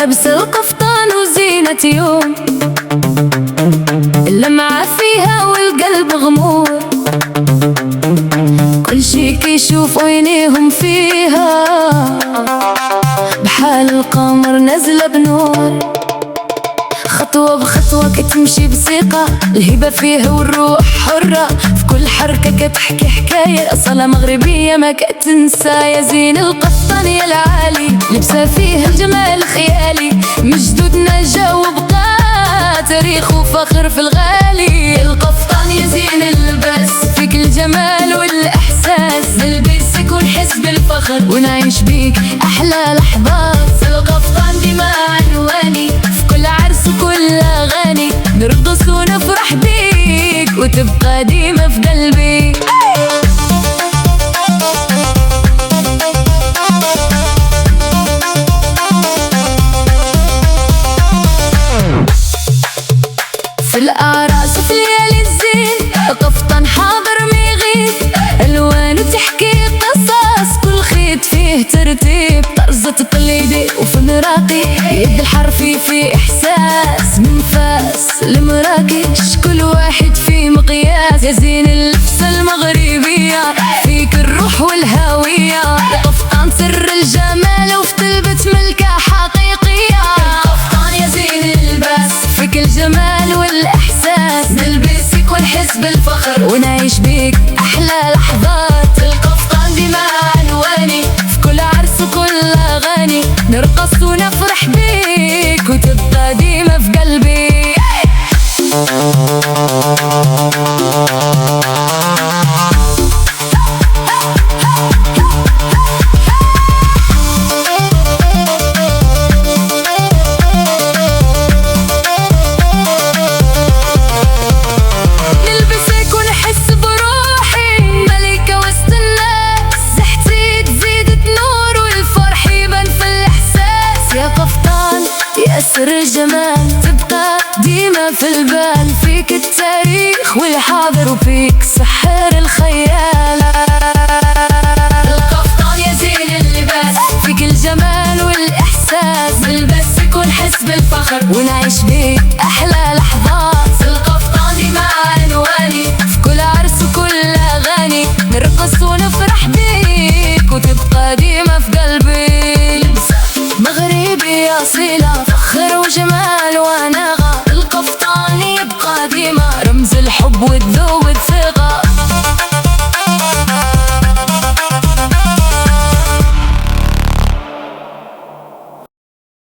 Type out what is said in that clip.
لابسة القفطان وزينة يوم، اللمعة فيها والقلب غمور، كل شي كيشوف عينيهم فيها، بحال القمر نازلة بنور. خطوة بخطوة كتمشي بثقة، الهبة فيها والروح حرة، في كل حركة كتحكي حكاية أصلها مغربية ما كتنسى. يا زين القفطان يا العالي، لبسة فيها الجمال خيالي، من جدودنا جا وبقى تاريخ وفخر في الغالي. القفطان يا زين اللباس، فيك الجمال والإحساس، نلبسك ونحس بالفخر ونعيش بيك أحلى لحظات. القفطان ديما عنواني، في كل عرس وكل أغاني، نرقص ونفرح بيك وتبقى ديما في قلبي. في الأعراس وفي ليالي الزين، قفطان حاضر ميغيب، ألوان وتحكي قصص، كل خيط فيه ترتيب، طرز تقليدي وفن راقي، يد الحرفي في إحساس، من فاس لمراكش كل واحد في مقياس. يا زين اللبسة المغربية، فيك الروح والهوية، القفطان سر الجمال وفي طلبة ملكة حقيقية. القفطان يا زين اللباس، فيك الجمال والإحساس، نلبسك ونحس بالفخر ونعيش بيك أحلى لحظات. القفطان ديما عنواني، في كل عرس وكل أغاني، نرقص ونفرح بيك وتبقى ديما في قلبي. نلبسك ونحس بروحي ملكة وسط الناس، زحتك زيدت نور والفرح يبان في الإحساس. يا قفطان يا سر الجمال، تبقى ديما في البال، فيك التاريخ والحاضر وفيك سحر الخيال. القفطان يا زين اللباس، فيك الجمال والإحساس، نلبسك ونحس بالفخر ونعيش بيك أحلى لحظات. القفطان ديما عنواني، في كل عرس وكل أغاني، نرقص ونفرح بيك وتبقى ديما في قلبي. لبسة مغربي أصيلة، فخر وجمال ونغى، القفطان يبقى ديما رمز الحب والذوق.